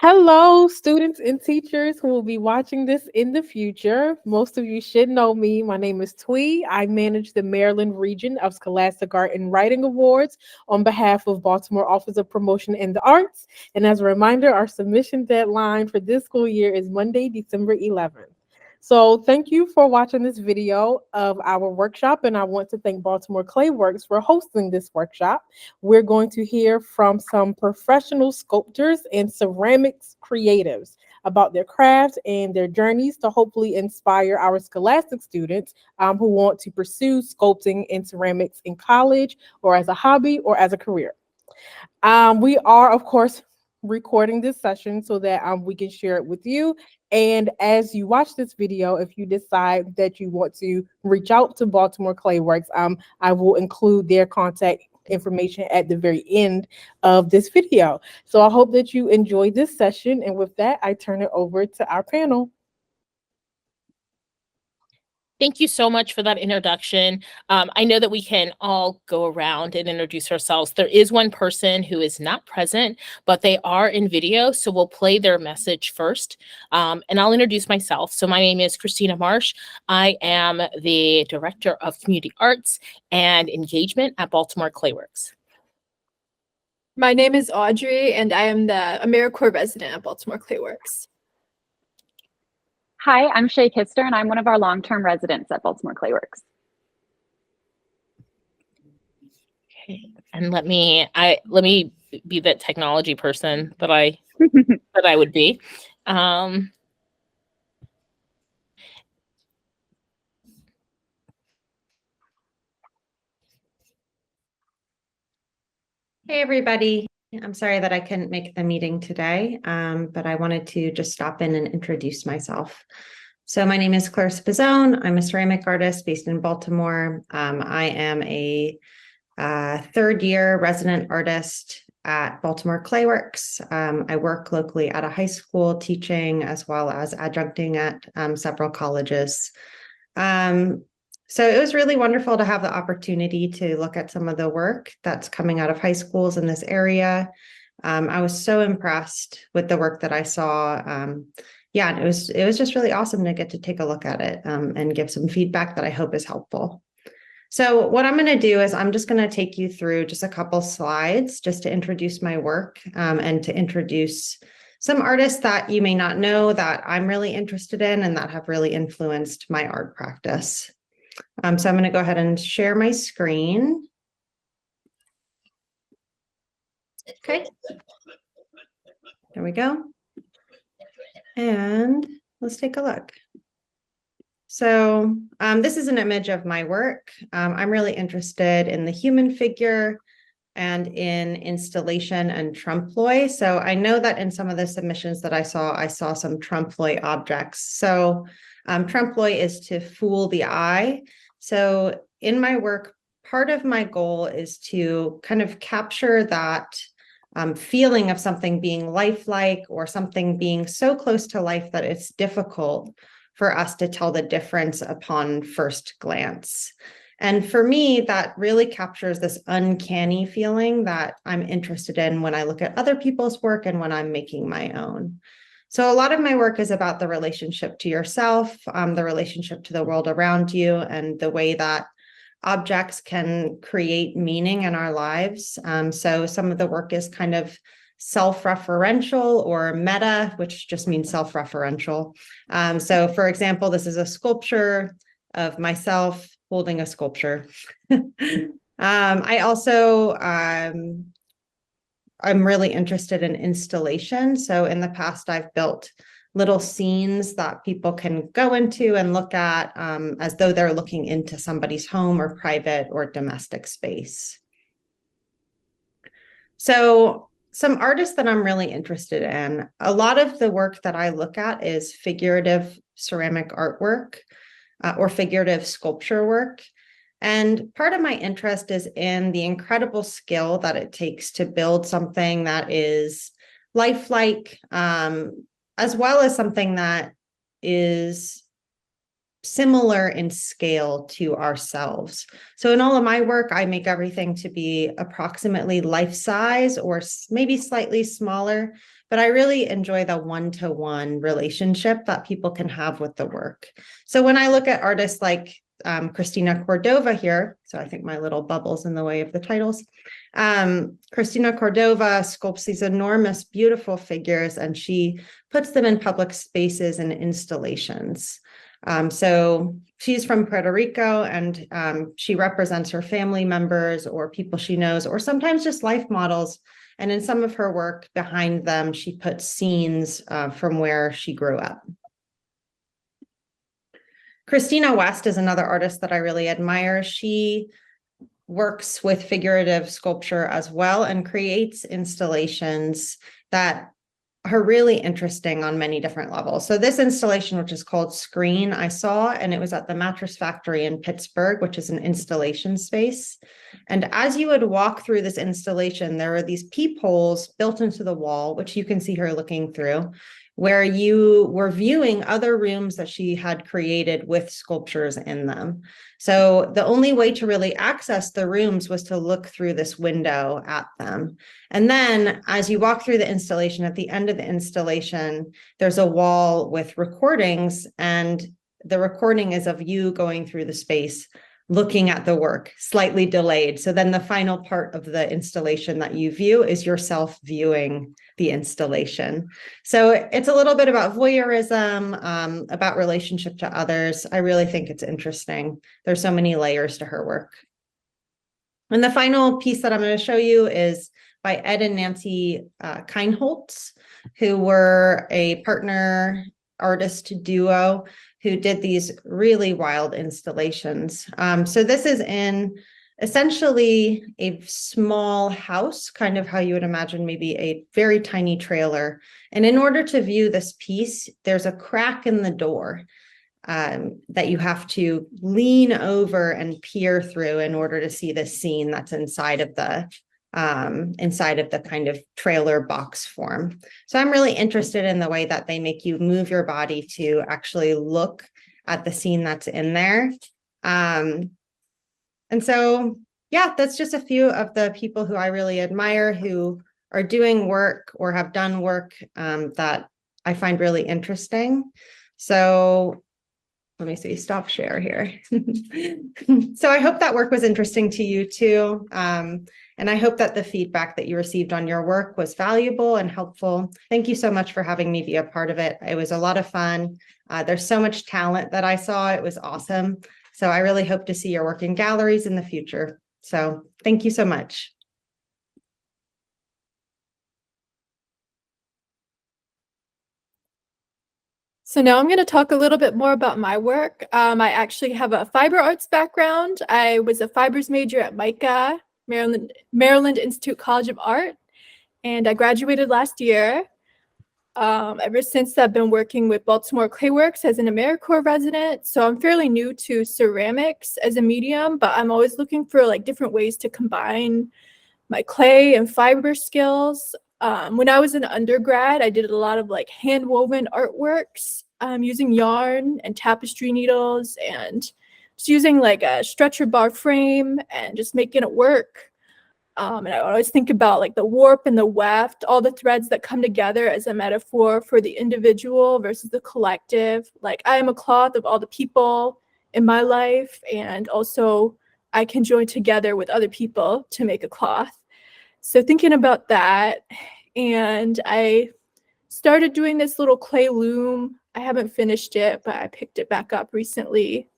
Hello, students and teachers who will be watching this in the future. Most of you should know me. My name is Twee. I manage the Maryland region of Scholastic Art and Writing Awards on behalf of Baltimore Office of Promotion in the Arts. And as a reminder, our submission deadline for this school year is Monday, December 11th. So thank you for watching this video of our workshop, and I want to thank Baltimore Clayworks for hosting this workshop. We're going to hear from some professional sculptors and ceramics creatives about their crafts and their journeys to hopefully inspire our Scholastic students who want to pursue sculpting and ceramics in college or as a hobby or as a career. We are, of course, recording this session so that we can share it with you. And as you watch this video, if you decide that you want to reach out to Baltimore Clayworks, I will include their contact information at the very end of this video. So I hope that you enjoyed this session. And with that, I turn it over to our panel. Thank you so much for that introduction. I know that we can all go around and introduce ourselves. There is one person who is not present, but they are in video, so we'll play their message first. And I'll introduce myself. So my name is Christina Marsh. I am the Director of Community Arts and Engagement at Baltimore Clayworks. My name is Audrey, and I am the AmeriCorps resident at Baltimore Clayworks. Hi, I'm Shay Kister, and I'm one of our long-term residents at Baltimore Clayworks. Okay, and let me be that technology person that I would be. Hey, everybody. I'm sorry that I couldn't make the meeting today, but I wanted to just stop in and introduce myself. So my name is Clarissa Pizzone. I'm a ceramic artist based in Baltimore. I am a third-year resident artist at Baltimore Clayworks. I work locally at a high school teaching as well as adjuncting at several colleges. So it was really wonderful to have the opportunity to look at some of the work that's coming out of high schools in this area. I was so impressed with the work that I saw. Yeah, it was just really awesome to get to take a look at it and give some feedback that I hope is helpful. So what I'm going to do is I'm just going to take you through just a couple slides just to introduce my work and to introduce some artists that you may not know that I'm really interested in and that have really influenced my art practice. So I'm going to go ahead and share my screen. Okay. There we go. And let's take a look. So this is an image of my work. I'm really interested in the human figure and in installation and trompe-l'oeil. So I know that in some of the submissions that I saw some trompe-l'oeil objects. So trompe-l'oeil is to fool the eye. So in my work, part of my goal is to kind of capture that feeling of something being lifelike or something being so close to life that it's difficult for us to tell the difference upon first glance. And for me, that really captures this uncanny feeling that I'm interested in when I look at other people's work and when I'm making my own. So a lot of my work is about the relationship to yourself, the relationship to the world around you, and the way that objects can create meaning in our lives. So some of the work is kind of self-referential or meta, which just means self-referential. So for example, this is a sculpture of myself holding a sculpture. I also, I'm really interested in installation. So in the past, I've built little scenes that people can go into and look at as though they're looking into somebody's home or private or domestic space. So some artists that I'm really interested in, a lot of the work that I look at is figurative ceramic artwork or figurative sculpture work. And part of my interest is in the incredible skill that it takes to build something that is lifelike, as well as something that is similar in scale to ourselves. So in all of my work, I make everything to be approximately life size or maybe slightly smaller, but I really enjoy the one-to-one relationship that people can have with the work. So when I look at artists like Christina Cordova here, so I think my little bubble's in the way of the titles. Christina Cordova sculpts these enormous, beautiful figures, and she puts them in public spaces and installations. So she's from Puerto Rico, and she represents her family members or people she knows, or sometimes just life models. And in some of her work behind them, she puts scenes from where she grew up. Christina West is another artist that I really admire. She works with figurative sculpture as well and creates installations that are really interesting on many different levels. So this installation, which is called Screen, I saw, and it was at the Mattress Factory in Pittsburgh, which is an installation space. And as you would walk through this installation, there are these peepholes built into the wall, which you can see her looking through, where you were viewing other rooms that she had created with sculptures in them. So the only way to really access the rooms was to look through this window at them. And then as you walk through the installation, at the end of the installation, there's a wall with recordings, and the recording is of you going through the space, looking at the work, slightly delayed. So then the final part of the installation that you view is yourself viewing the installation. So it's a little bit about voyeurism, about relationship to others. I really think it's interesting. There's so many layers to her work. And the final piece that I'm going to show you is by Ed and Nancy Keinholtz, who were a partner artist duo who did these really wild installations. So this is in essentially a small house, kind of how you would imagine maybe a very tiny trailer. And in order to view this piece, there's a crack in the door that you have to lean over and peer through in order to see the scene that's inside of the kind of trailer box form. So I'm really interested in the way that they make you move your body to actually look at the scene that's in there. And so, yeah, that's just a few of the people who I really admire who are doing work or have done work that I find really interesting. So let me see, stop share here. So I hope that work was interesting to you too. And I hope that the feedback that you received on your work was valuable and helpful. Thank you so much for having me be a part of it. It was a lot of fun. There's so much talent that I saw. It was awesome. So I really hope to see your work in galleries in the future. So thank you so much. So now I'm going to talk a little bit more about my work. I actually have a fiber arts background. I was a fibers major at MICA, Maryland Institute College of Art, and I graduated last year. Ever since I've been working with Baltimore Clayworks as an AmeriCorps resident, so I'm fairly new to ceramics as a medium, but I'm always looking for like different ways to combine my clay and fiber skills. When I was an undergrad, I did a lot of like hand woven artworks using yarn and tapestry needles and just using like a stretcher bar frame and just making it work. And I always think about like the warp and the weft, all the threads that come together as a metaphor for the individual versus the collective. Like I am a cloth of all the people in my life, and also I can join together with other people to make a cloth. So thinking about that, and I started doing this little clay loom. I haven't finished it, but I picked it back up recently.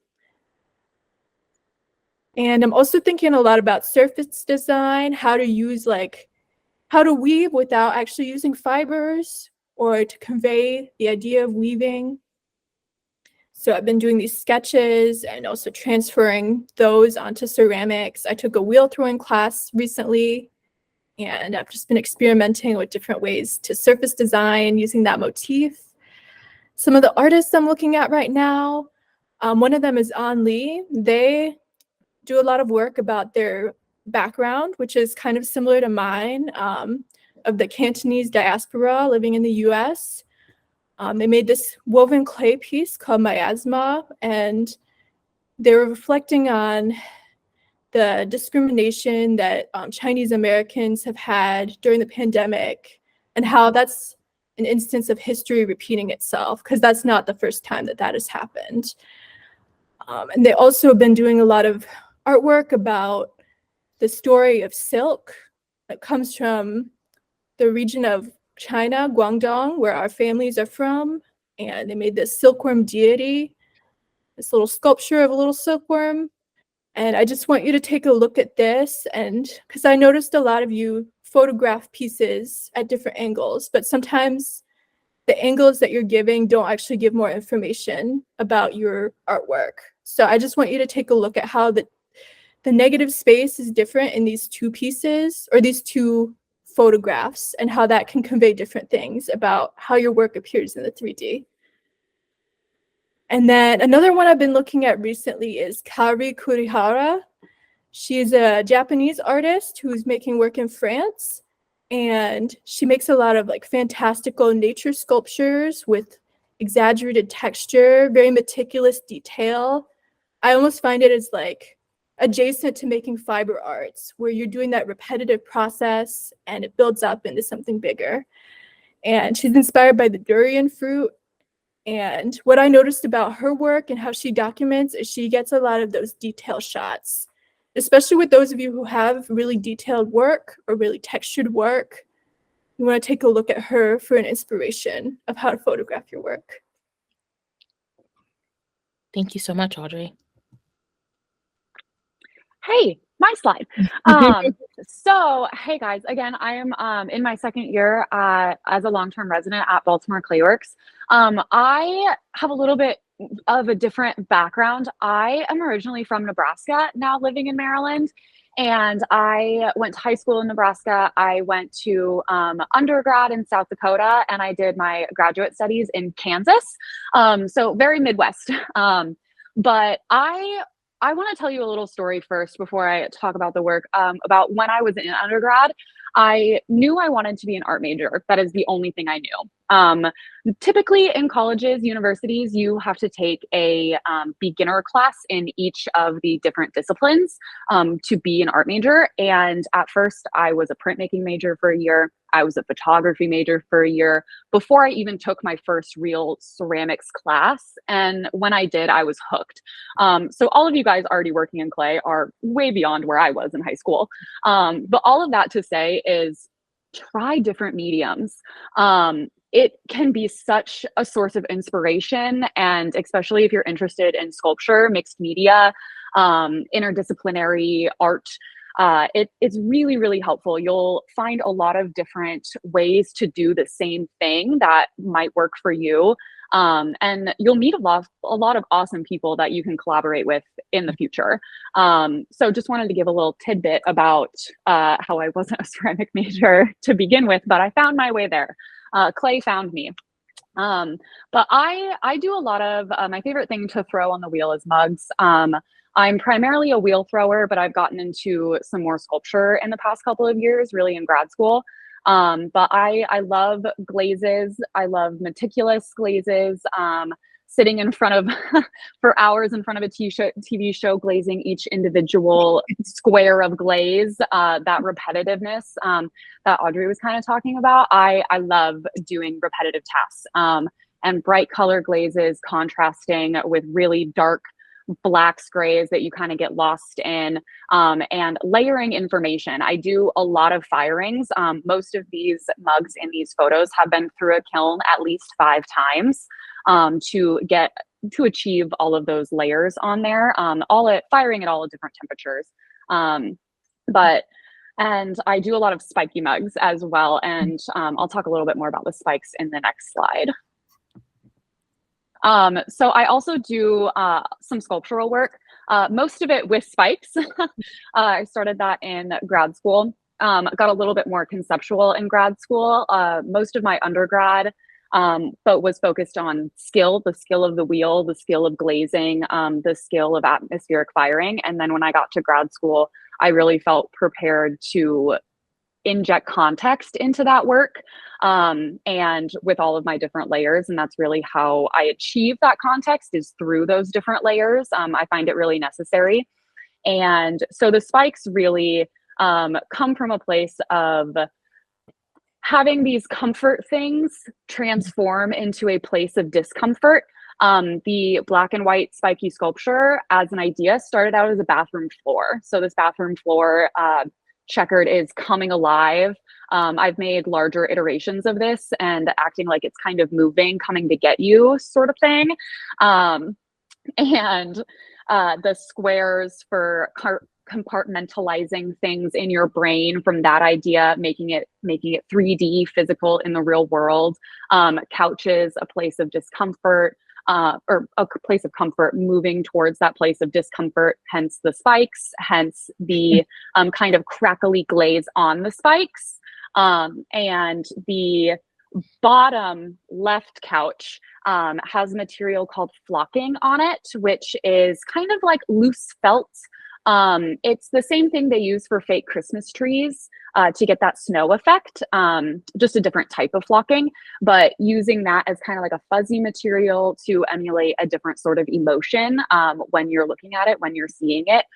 And I'm also thinking a lot about surface design, how to weave without actually using fibers or to convey the idea of weaving. So I've been doing these sketches and also transferring those onto ceramics. I took a wheel throwing class recently, and I've just been experimenting with different ways to surface design using that motif. Some of the artists I'm looking at right now, one of them is An Lee. They do a lot of work about their background, which is kind of similar to mine, of the Cantonese diaspora living in the US. They made this woven clay piece called Miasma, and they were reflecting on the discrimination that Chinese Americans have had during the pandemic, and how that's an instance of history repeating itself, because that's not the first time that that has happened. And they also have been doing a lot of artwork about the story of silk that comes from the region of China, Guangdong, where our families are from. And they made this silkworm deity, this little sculpture of a little silkworm. And I just want you to take a look at this, and because I noticed a lot of you photograph pieces at different angles, but sometimes the angles that you're giving don't actually give more information about your artwork. So I just want you to take a look at how the negative space is different in these two pieces, or these two photographs, and how that can convey different things about how your work appears in the 3D. And then another one I've been looking at recently is Kari Kurihara. She's a Japanese artist who's making work in France, and she makes a lot of like fantastical nature sculptures with exaggerated texture, very meticulous detail. I almost find it as like adjacent to making fiber arts, where you're doing that repetitive process and it builds up into something bigger. And she's inspired by the durian fruit. And what I noticed about her work and how she documents is she gets a lot of those detail shots, especially with those of you who have really detailed work or really textured work. You want to take a look at her for an inspiration of how to photograph your work. Thank you so much, Audrey. Hey, my slide. So, hey guys, again, I am in my second year as a long-term resident at Baltimore Clayworks. I have a little bit of a different background. I am originally from Nebraska, now living in Maryland, and I went to high school in Nebraska. I went to undergrad in South Dakota, and I did my graduate studies in Kansas. So very Midwest. But I want to tell you a little story first before I talk about the work, about when I was in undergrad. I knew I wanted to be an art major. That is the only thing I knew. Typically in colleges, universities, you have to take a beginner class in each of the different disciplines to be an art major. And at first I was a printmaking major for a year. I was a photography major for a year before I even took my first real ceramics class. And when I did, I was hooked. So all of you guys already working in clay are way beyond where I was in high school. But all of that to say is try different mediums. It can be such a source of inspiration, and especially if you're interested in sculpture, mixed media, interdisciplinary art, it's really, really helpful. You'll find a lot of different ways to do the same thing that might work for you. And you'll meet a lot of awesome people that you can collaborate with in the future. So just wanted to give a little tidbit about how I wasn't a ceramic major to begin with, but I found my way there. Clay found me. But I do a lot of, my favorite thing to throw on the wheel is mugs. I'm primarily a wheel thrower, but I've gotten into some more sculpture in the past couple of years, really in grad school. But I love glazes. I love meticulous glazes. Sitting in front of, for hours in front of a TV show, glazing each individual square of glaze, that repetitiveness that Audrey was kind of talking about. I love doing repetitive tasks, and bright color glazes contrasting with really dark blacks, grays that you kind of get lost in, and layering information. I do a lot of firings. Most of these mugs in these photos have been through a kiln at least 5 times to achieve all of those layers on there, firing at all different temperatures. And I do a lot of spiky mugs as well. And I'll talk a little bit more about the spikes in the next slide. So I also do some sculptural work, most of it with spikes. I started that in grad school. Got a little bit more conceptual in grad school. Most of my undergrad but was focused on the skill of the wheel, the skill of glazing, the skill of atmospheric firing. And then when I got to grad school, I really felt prepared to inject context into that work, and with all of my different layers. And that's really how I achieve that context, is through those different layers. I find it really necessary. And so the spikes really come from a place of having these comfort things transform into a place of discomfort. The black and white spiky sculpture as an idea started out as a bathroom floor. So this bathroom floor checkered is coming alive. I've made larger iterations of this and acting like it's kind of moving, coming to get you sort of thing. And the squares for compartmentalizing things in your brain from that idea, making it 3D physical in the real world. Couches, a place of discomfort, or a place of comfort, moving towards that place of discomfort, hence the spikes, hence the kind of crackly glaze on the spikes. And the bottom left couch has material called flocking on it, which is kind of like loose felt. It's the same thing they use for fake Christmas trees to get that snow effect, just a different type of flocking, but using that as kind of like a fuzzy material to emulate a different sort of emotion when you're looking at it, when you're seeing it.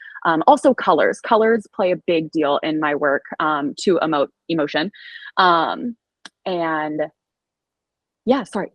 Also colors. Colors play a big deal in my work to emote emotion. And yeah, sorry,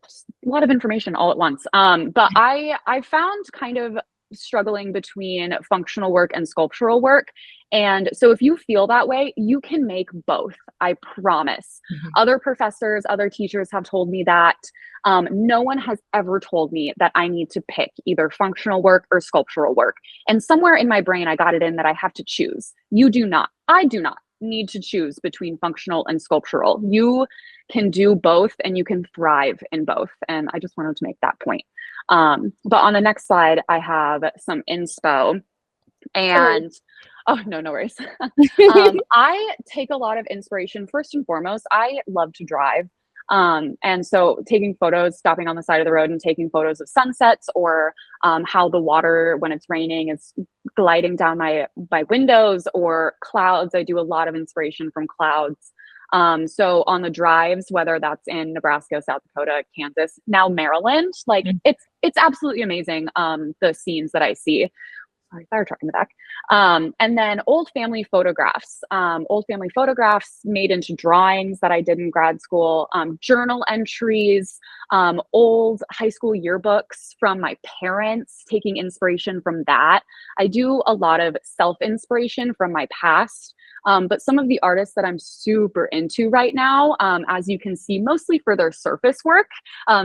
a lot of information all at once. But I found kind of struggling between functional work and sculptural work. And so if you feel that way, you can make both, I promise. Other professors, other teachers have told me that. No one has ever told me that I need to pick either functional work or sculptural work. And somewhere in my brain, I got it in that I have to choose. You do not. I do not need to choose between functional and sculptural. You can do both and you can thrive in both. And I just wanted to make that point. But on the next slide, I have some inspo. And oh, no worries. I take a lot of inspiration. First and foremost, I love to drive. And so taking photos, stopping on the side of the road and taking photos of sunsets, or how the water, when it's raining, is gliding down my windows, or clouds. I do a lot of inspiration from clouds. So on the drives, whether that's in Nebraska, South Dakota, Kansas, now Maryland, like it's absolutely amazing. The scenes that I see. Sorry, fire truck in the back. And then old family photographs made into drawings that I did in grad school, journal entries, old high school yearbooks from my parents, taking inspiration from that. I do a lot of self-inspiration from my past. But some of the artists that I'm super into right now, as you can see, mostly for their surface work,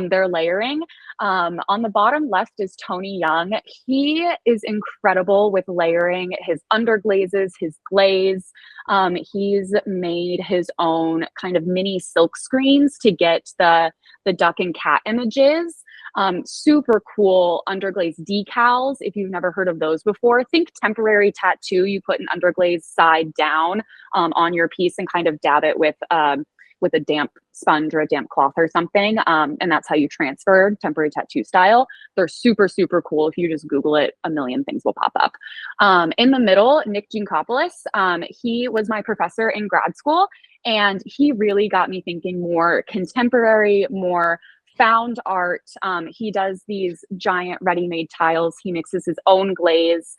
their layering. On the bottom left is Tony Young. He is incredible with layering his underglazes, his glaze. He's made his own kind of mini silk screens to get the duck and cat images. Super cool underglaze decals. If you've never heard of those before, think temporary tattoo. You put an underglaze side down on your piece and kind of dab it with a damp sponge or a damp cloth or something. And that's how you transfer temporary tattoo style. They're super, super cool. If you just Google it, a million things will pop up. In the middle, Nick Giancopoulos, he was my professor in grad school, and he really got me thinking more contemporary, more found art. He does these giant ready-made tiles. He mixes his own glaze,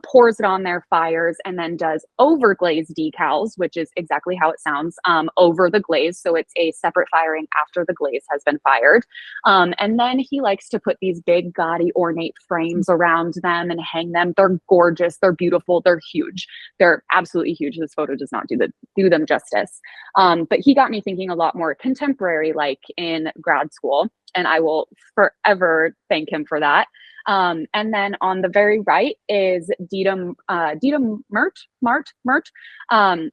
pours it on their fires, and then does overglaze decals, which is exactly how it sounds, over the glaze. So it's a separate firing after the glaze has been fired. And then he likes to put these big, gaudy, ornate frames around them and hang them. They're gorgeous. They're beautiful. They're huge. They're absolutely huge. This photo does not do them justice. But he got me thinking a lot more contemporary, like in grad school. And I will forever thank him for that. And then on the very right is Dita Mert.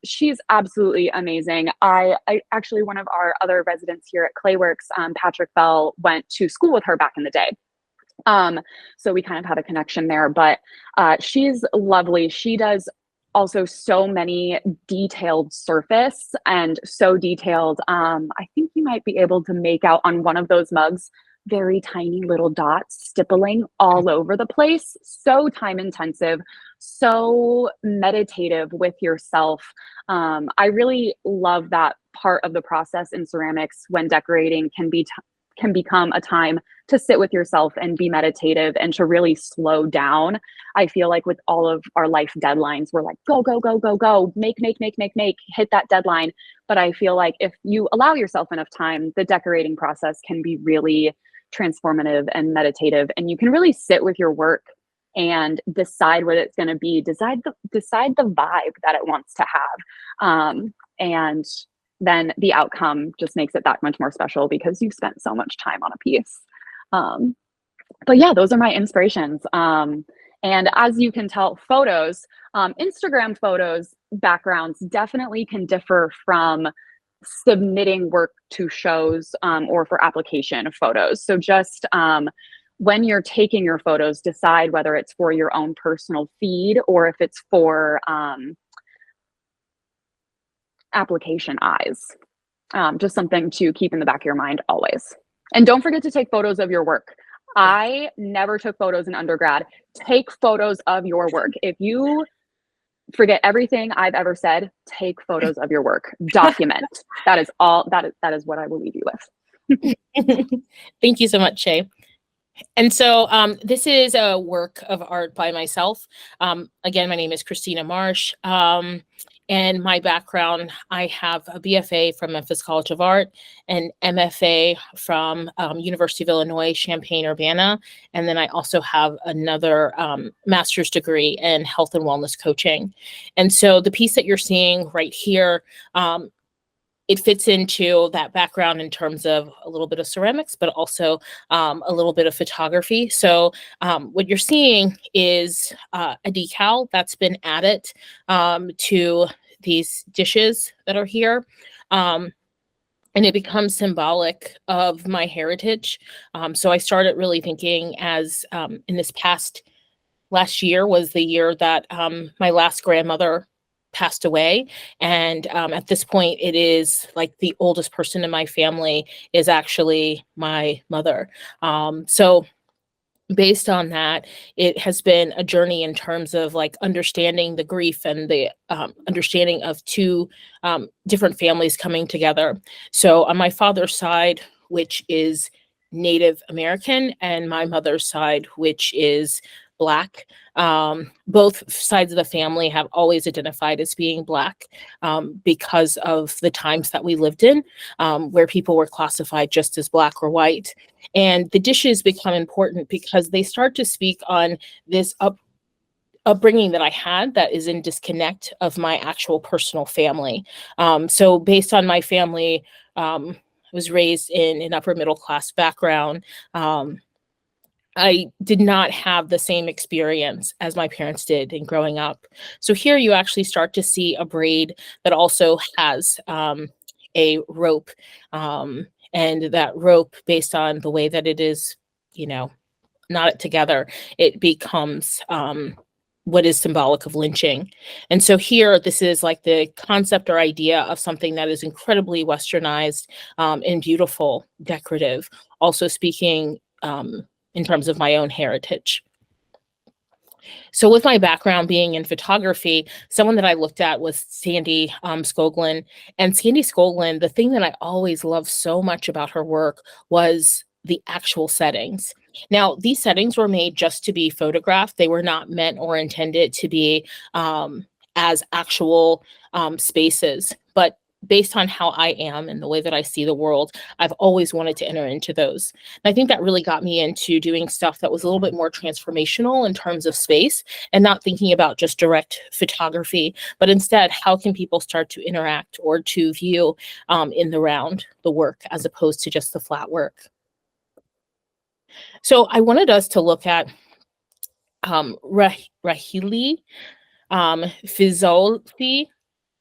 She's absolutely amazing. I actually, one of our other residents here at Clayworks, Patrick Bell, went to school with her back in the day. So we kind of had a connection there, but she's lovely. She does also so many detailed surface, and so detailed. I think you might be able to make out on one of those mugs, very tiny little dots stippling all over the place. So time intensive, so meditative with yourself. I really love that part of the process in ceramics when decorating can become a time to sit with yourself and be meditative and to really slow down. I feel like with all of our life deadlines, we're like, go, go, go, go, go, make, hit that deadline. But I feel like if you allow yourself enough time, the decorating process can be really transformative and meditative, and you can really sit with your work and decide what it's going to be, decide the vibe that it wants to have. And then the outcome just makes it that much more special because you've spent so much time on a piece. But yeah, those are my inspirations. And as you can tell, photos, Instagram photos, backgrounds definitely can differ from submitting work to shows or for application of photos. So just when you're taking your photos, decide whether it's for your own personal feed or if it's for application eyes. Just something to keep in the back of your mind always. And don't forget to take photos of your work. I never took photos in undergrad. Take photos of your work. If you forget everything I've ever said, take photos of your work. Document. That is all. That is what I will leave you with. Thank you so much, Shay. And so this is a work of art by myself. Again, my name is Christina Marsh. And my background, I have a BFA from Memphis College of Art, an MFA from University of Illinois, Champaign-Urbana, and then I also have another master's degree in health and wellness coaching. And so the piece that you're seeing right here, it fits into that background in terms of a little bit of ceramics, but also a little bit of photography. So what you're seeing is a decal that's been added to these dishes that are here. And it becomes symbolic of my heritage. So I started really thinking as in this last year was the year that my last grandmother passed away. And at this point, it is like the oldest person in my family is actually my mother. So based on that, it has been a journey in terms of like understanding the grief and the understanding of two different families coming together. So on my father's side, which is Native American, and my mother's side, which is Black. Both sides of the family have always identified as being Black because of the times that we lived in, where people were classified just as Black or white. And the dishes become important because they start to speak on this upbringing that I had that is in disconnect of my actual personal family. So based on my family, I was raised in an upper middle class background. I did not have the same experience as my parents did in growing up. So here you actually start to see a braid that also has a rope. And that rope, based on the way that it is, knotted together, it becomes what is symbolic of lynching. And so here, this is like the concept or idea of something that is incredibly westernized and beautiful, decorative, also speaking in terms of my own heritage. So with my background being in photography, someone that I looked at was Sandy Skoglund. And Sandy Skoglund, the thing that I always loved so much about her work was the actual settings. Now, these settings were made just to be photographed. They were not meant or intended to be as actual spaces. But based on how I am and the way that I see the world, I've always wanted to enter into those. And I think that really got me into doing stuff that was a little bit more transformational in terms of space and not thinking about just direct photography, but instead, how can people start to interact or to view in the round the work as opposed to just the flat work. So I wanted us to look at Rahili Fizolfi.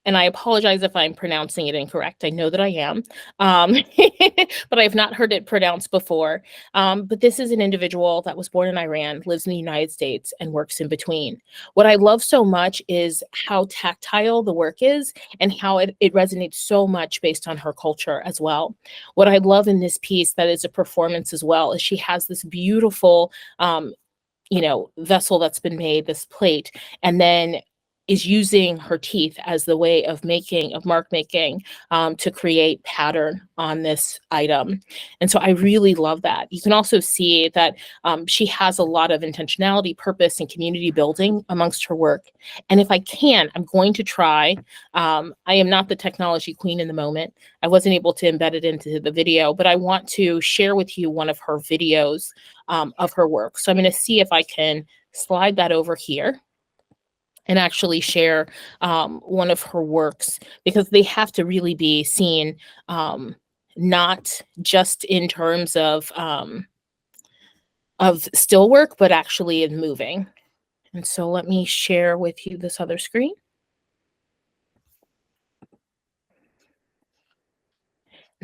And I apologize if I'm pronouncing it incorrect. I know that I am, but I've not heard it pronounced before. But this is an individual that was born in Iran, lives in the United States, and works in between. What I love so much is how tactile the work is and how it resonates so much based on her culture as well. What I love in this piece that is a performance as well is she has this beautiful vessel that's been made, this plate, and then is using her teeth as the way of mark making, to create pattern on this item. And so I really love that. You can also see that she has a lot of intentionality, purpose, and community building amongst her work. And if I can, I'm going to try. I am not the technology queen in the moment. I wasn't able to embed it into the video, but I want to share with you one of her videos of her work. So I'm going to see if I can slide that over here and actually share one of her works, because they have to really be seen, not just in terms of still work, but actually in moving. And so let me share with you this other screen.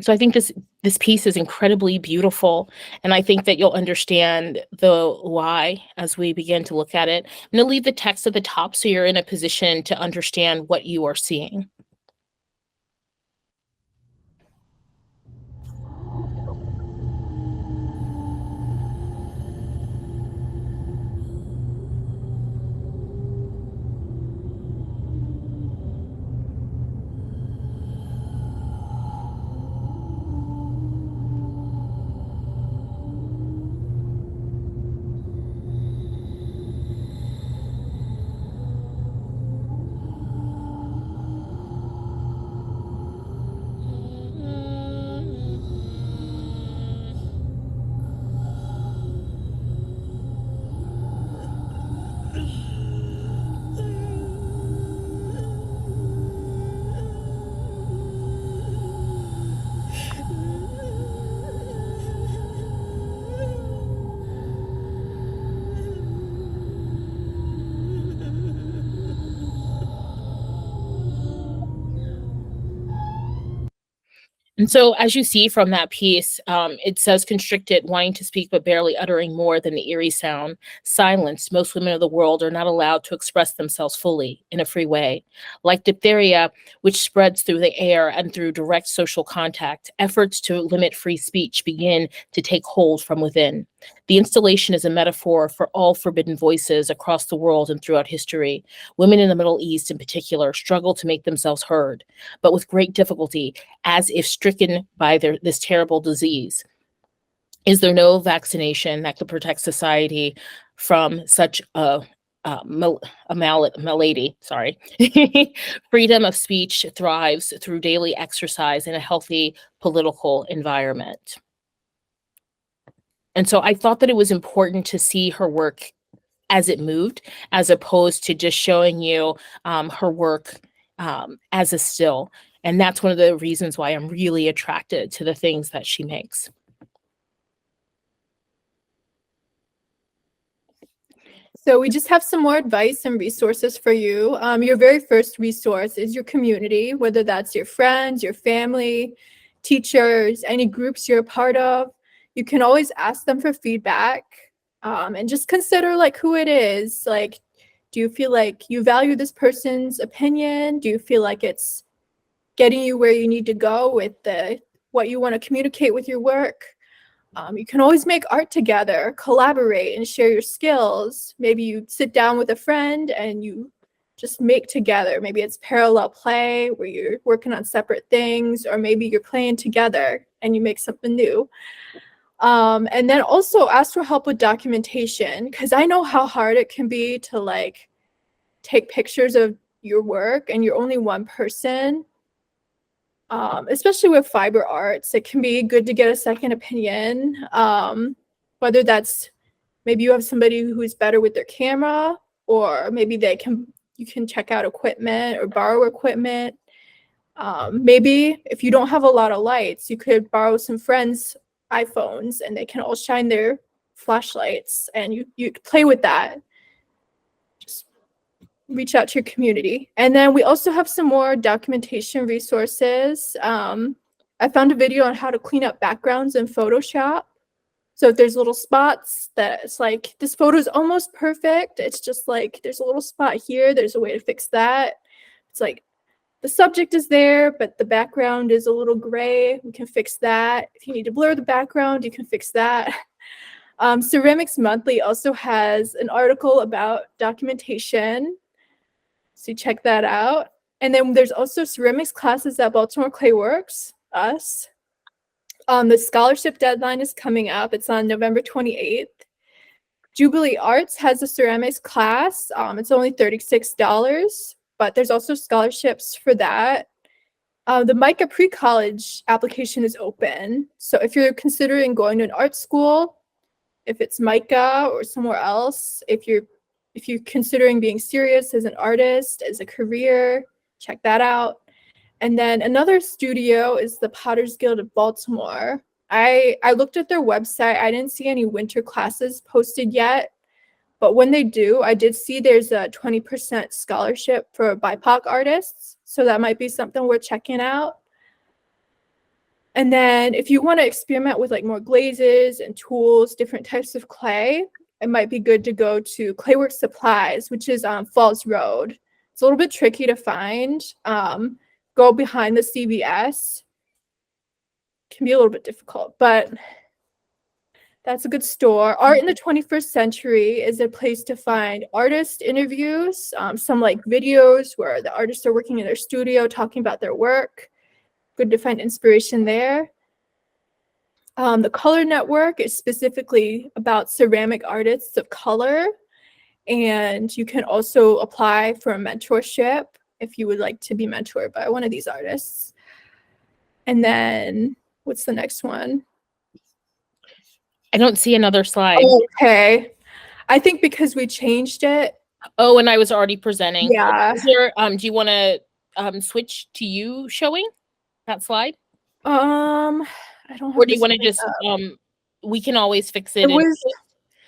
So I think this piece is incredibly beautiful, and I think that you'll understand the why as we begin to look at it. I'm going to leave the text at the top so you're in a position to understand what you are seeing. And so as you see from that piece, it says constricted, wanting to speak but barely uttering more than the eerie sound. Silenced, most women of the world are not allowed to express themselves fully in a free way. Like diphtheria, which spreads through the air and through direct social contact, efforts to limit free speech begin to take hold from within. The installation is a metaphor for all forbidden voices across the world and throughout history. Women in the Middle East in particular struggle to make themselves heard, but with great difficulty, as if stricken by this terrible disease. Is there no vaccination that could protect society from such a malady? Sorry. Freedom of speech thrives through daily exercise in a healthy political environment. And so I thought that it was important to see her work as it moved, as opposed to just showing you her work as a still. And that's one of the reasons why I'm really attracted to the things that she makes. So we just have some more advice and resources for you. Your very first resource is your community, whether that's your friends, your family, teachers, any groups you're a part of. You can always ask them for feedback, and just consider like who it is. Like, do you feel like you value this person's opinion? Do you feel like it's getting you where you need to go with what you want to communicate with your work? You can always make art together, collaborate, and share your skills. Maybe you sit down with a friend and you just make together. Maybe it's parallel play where you're working on separate things, or maybe you're playing together and you make something new. And then also ask for help with documentation, because I know how hard it can be to like take pictures of your work and you're only one person. Especially with fiber arts, it can be good to get a second opinion, whether that's maybe you have somebody who's better with their camera, or maybe you can check out equipment or borrow equipment. Maybe if you don't have a lot of lights, you could borrow some friends' iPhones and they can all shine their flashlights, and you play with that. Just reach out to your community. And then we also have some more documentation resources. I found a video on how to clean up backgrounds in Photoshop. So if there's little spots that it's like, this photo is almost perfect, it's just like, there's a little spot here, there's a way to fix that. It's like, the subject is there, but the background is a little gray. We can fix that. If you need to blur the background, you can fix that. Ceramics Monthly also has an article about documentation, so check that out. And then there's also ceramics classes at Baltimore Clayworks, us. The scholarship deadline is coming up. It's on November 28th. Jubilee Arts has a ceramics class. It's only $36, but there's also scholarships for that. The MICA pre-college application is open. So if you're considering going to an art school, if it's MICA or somewhere else, if you're considering being serious as an artist, as a career, check that out. And then another studio is the Potters Guild of Baltimore. I looked at their website. I didn't see any winter classes posted yet, but when they do, I did see there's a 20% scholarship for BIPOC artists. So that might be something worth checking out. And then if you want to experiment with like more glazes and tools, different types of clay, it might be good to go to Clayworks Supplies, which is on Falls Road. It's a little bit tricky to find. Go behind the CVS. Can be a little bit difficult, but that's a good store. Art in the 21st Century is a place to find artist interviews, some like videos where the artists are working in their studio talking about their work. Good to find inspiration there. The Color Network is specifically about ceramic artists of color, and you can also apply for a mentorship if you would like to be mentored by one of these artists. And then what's the next one? I don't see another slide. Oh, okay. I think because we changed it. Oh, and I was already presenting. Yeah. Is there, do you want to switch to you showing that slide? I don't have Or do you this want to thing just, up. we can always fix it. It was,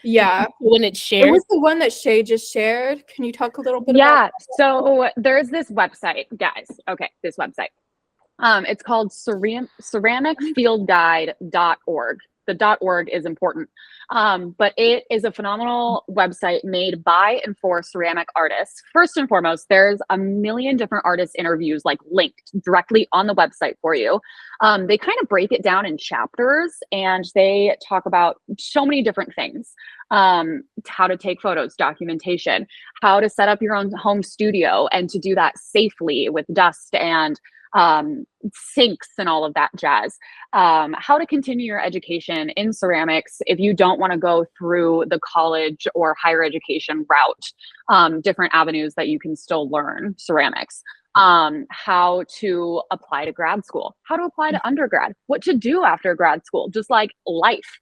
yeah. When it's It shared. was the one that Shay just shared. Can you talk a little bit about Yeah, so there's this website, guys. Okay, this website. It's called ceramicfieldguide.org. The .org is important, but it is a phenomenal website made by and for ceramic artists. First and foremost, there's a million different artist interviews like linked directly on the website for you. They kind of break it down in chapters, and they talk about so many different things. How to take photos, documentation, how to set up your own home studio and to do that safely with dust and sinks and all of that jazz. How to continue your education in ceramics if you don't want to go through the college or higher education route, different avenues that you can still learn ceramics. How to apply to grad school, how to apply to undergrad, what to do after grad school, just like life.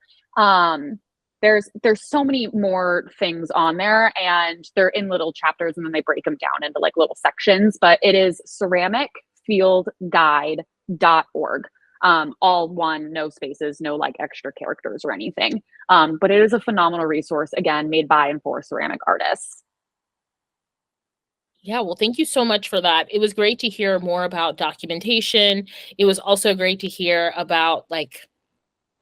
There's so many more things on there, and they're in little chapters, and then they break them down into like little sections, but it is ceramicfieldguide.org. All one, no spaces, no like extra characters or anything. But it is a phenomenal resource, again, made by and for ceramic artists. Yeah, well, thank you so much for that. It was great to hear more about documentation. It was also great to hear about like,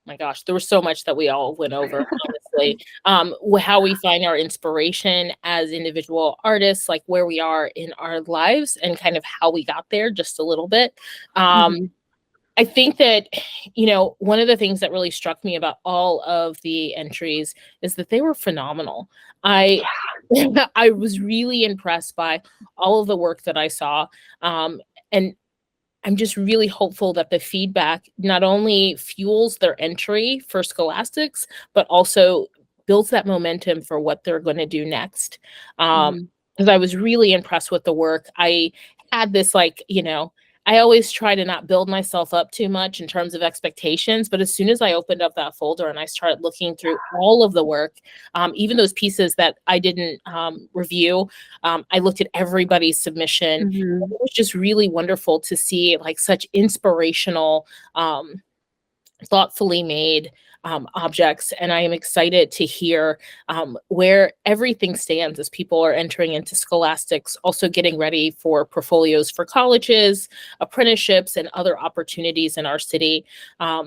my gosh, there was so much that we all went over, honestly. How we find our inspiration as individual artists, like where we are in our lives and kind of how we got there just a little bit. I think that, you know, one of the things that really struck me about all of the entries is that they were phenomenal. I was really impressed by all of the work that I saw. And I'm just really hopeful that the feedback not only fuels their entry for Scholastics, but also builds that momentum for what they're going to do next. Because I was really impressed with the work. I had this like, you know, I always try to not build myself up too much in terms of expectations, but as soon as I opened up that folder and I started looking through all of the work, even those pieces that I didn't review, I looked at everybody's submission. It was just really wonderful to see like such inspirational, thoughtfully made objects, and I am excited to hear where everything stands as people are entering into Scholastics, also getting ready for portfolios for colleges, apprenticeships, and other opportunities in our city.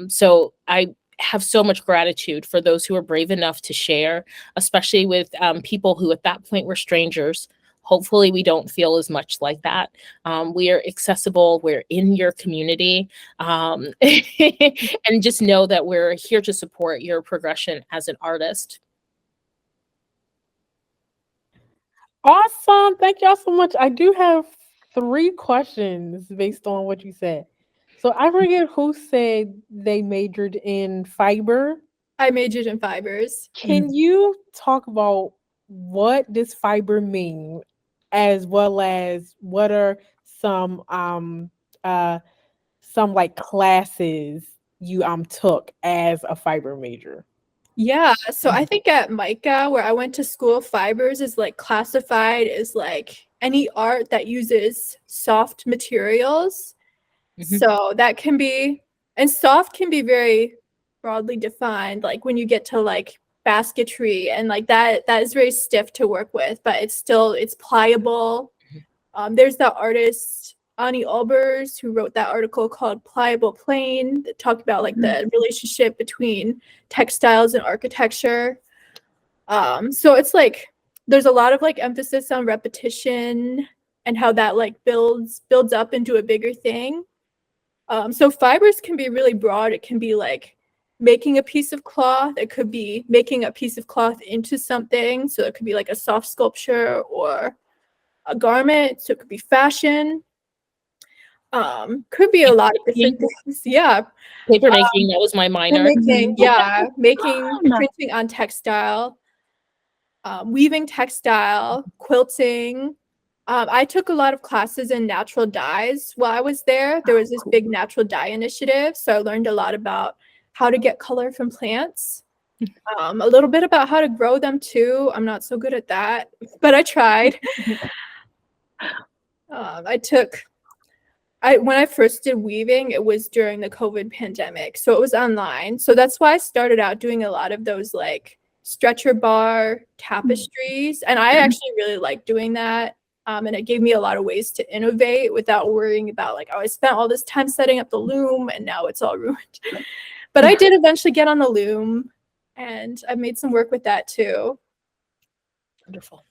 So I have so much gratitude for those who are brave enough to share, especially with people who at that point were strangers, Hopefully we don't feel as much like that. We are accessible, we're in your community, and just know that we're here to support your progression as an artist. Awesome. Thank y'all so much. I do have 3 questions based on what you said. So I forget who said they majored in fiber. I majored in fibers. Can you talk about what does fiber mean, as well as what are some like classes you took as a fiber major? Yeah, so I think at MICA, where I went to school, fibers is like classified as like any art that uses soft materials. So that can be, and soft can be very broadly defined, like when you get to like basketry and like that is very stiff to work with, but it's pliable. There's the artist Ani Albers who wrote that article called Pliable Plane that talked about like the relationship between textiles and architecture. So it's like there's a lot of like emphasis on repetition and how that like builds up into a bigger thing. So fibers can be really broad. It can be like making a piece of cloth. It could be making a piece of cloth into something. So it could be like a soft sculpture or a garment. So it could be fashion. Could be a lot of different things. Yeah. Paper making, that was my minor. Making, printing on textile, weaving textile, quilting. I took a lot of classes in natural dyes while I was there. There was this big natural dye initiative. So I learned a lot about how to get color from plants. A little bit about how to grow them too. I'm not so good at that, but I tried. When I first did weaving, it was during the COVID pandemic. So it was online. So that's why I started out doing a lot of those like stretcher bar tapestries. And I actually really like doing that. And it gave me a lot of ways to innovate without worrying about like, oh, I spent all this time setting up the loom and now it's all ruined. But I did eventually get on the loom and I made some work with that too. Wonderful.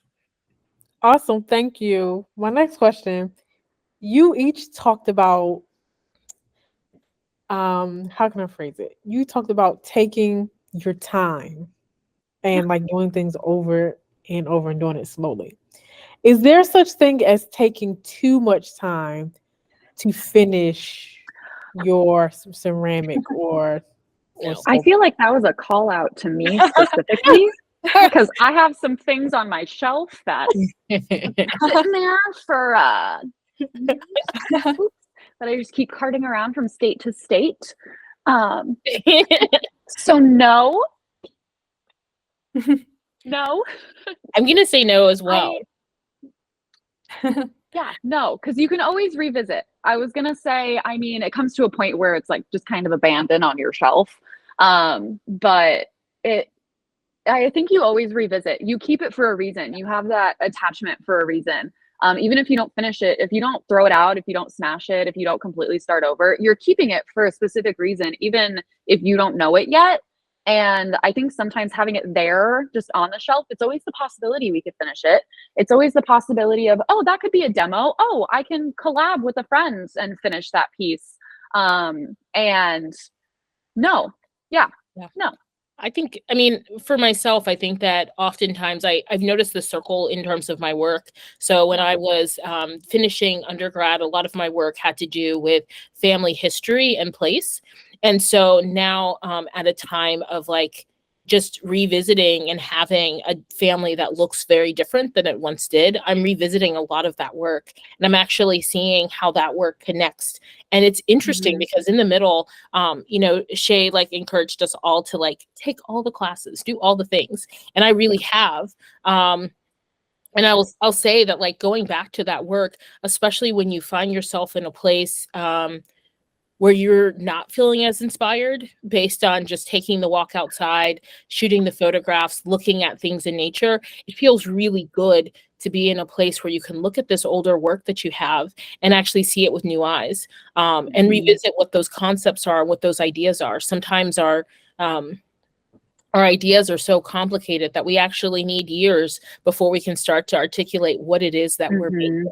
Awesome. Thank you. My next question. You each talked about, how can I phrase it? You talked about taking your time and like doing things over and over and doing it slowly. Is there such thing as taking too much time to finish your ceramic or I feel like that was a call out to me specifically because I have some things on my shelf that sitting there for that I just keep carting around from state to state. So no. No. I'm gonna say no as well. Yeah, no, because you can always revisit. I was gonna say, I mean, it comes to a point where it's like just kind of abandoned on your shelf. But I think you always revisit. You keep it for a reason. You have that attachment for a reason. Even if you don't finish it, if you don't throw it out, if you don't smash it, if you don't completely start over, you're keeping it for a specific reason, even if you don't know it yet. And I think sometimes having it there just on the shelf, it's always the possibility we could finish it. It's always the possibility of, oh, that could be a demo. Oh, I can collab with a friend and finish that piece. And no, yeah. No. I think, I mean, for myself, I think that oftentimes I've noticed the circle in terms of my work. So when I was finishing undergrad, a lot of my work had to do with family history and place. And so now at a time of like just revisiting and having a family that looks very different than it once did, I'm revisiting a lot of that work. And I'm actually seeing how that work connects. And it's interesting because in the middle, Shay like encouraged us all to like take all the classes, do all the things. And I really have. And I'll say that like going back to that work, especially when you find yourself in a place where you're not feeling as inspired based on just taking the walk outside, shooting the photographs, looking at things in nature, it feels really good to be in a place where you can look at this older work that you have and actually see it with new eyes, and revisit what those concepts are, what those ideas are. Sometimes our our ideas are so complicated that we actually need years before we can start to articulate what it is that we're making.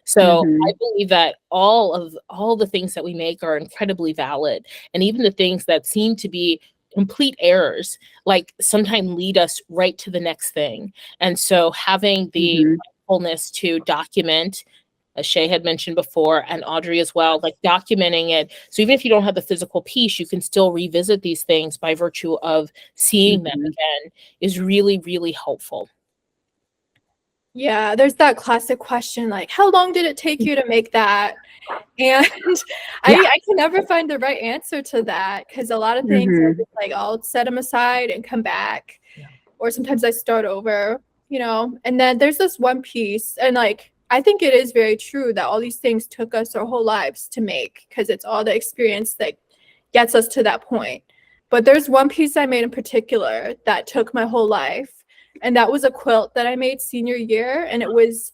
So I believe that all the things that we make are incredibly valid, and even the things that seem to be complete errors, like sometimes lead us right to the next thing. And so having the mindfulness to document, as Shay had mentioned before, and Audrey as well, like documenting it. So even if you don't have the physical piece, you can still revisit these things by virtue of seeing them again, is really, really helpful. Yeah, there's that classic question, like, how long did it take you to make that? And I can never find the right answer to that, because a lot of things are just like, I'll set them aside and come back. Or sometimes I start over, and then there's this one piece, and like, I think it is very true that all these things took us our whole lives to make, because it's all the experience that gets us to that point. But there's one piece I made in particular that took my whole life. And that was a quilt that I made senior year. And it was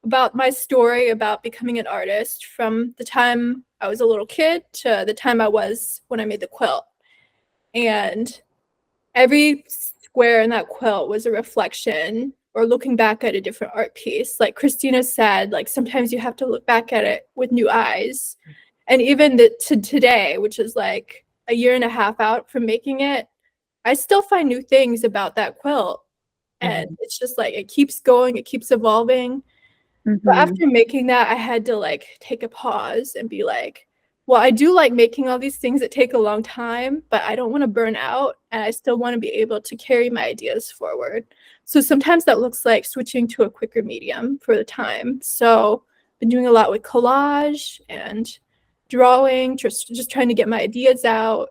about my story about becoming an artist from the time I was a little kid to the time I was when I made the quilt. And every square in that quilt was a reflection or looking back at a different art piece. Like Christina said, like sometimes you have to look back at it with new eyes. And even to today, which is like a year and a half out from making it, I still find new things about that quilt. And it's just like, it keeps going, it keeps evolving. But after making that, I had to like take a pause and be like, well, I do like making all these things that take a long time, but I don't want to burn out, and I still want to be able to carry my ideas forward. So sometimes that looks like switching to a quicker medium for the time. So I've been doing a lot with collage and drawing, just trying to get my ideas out.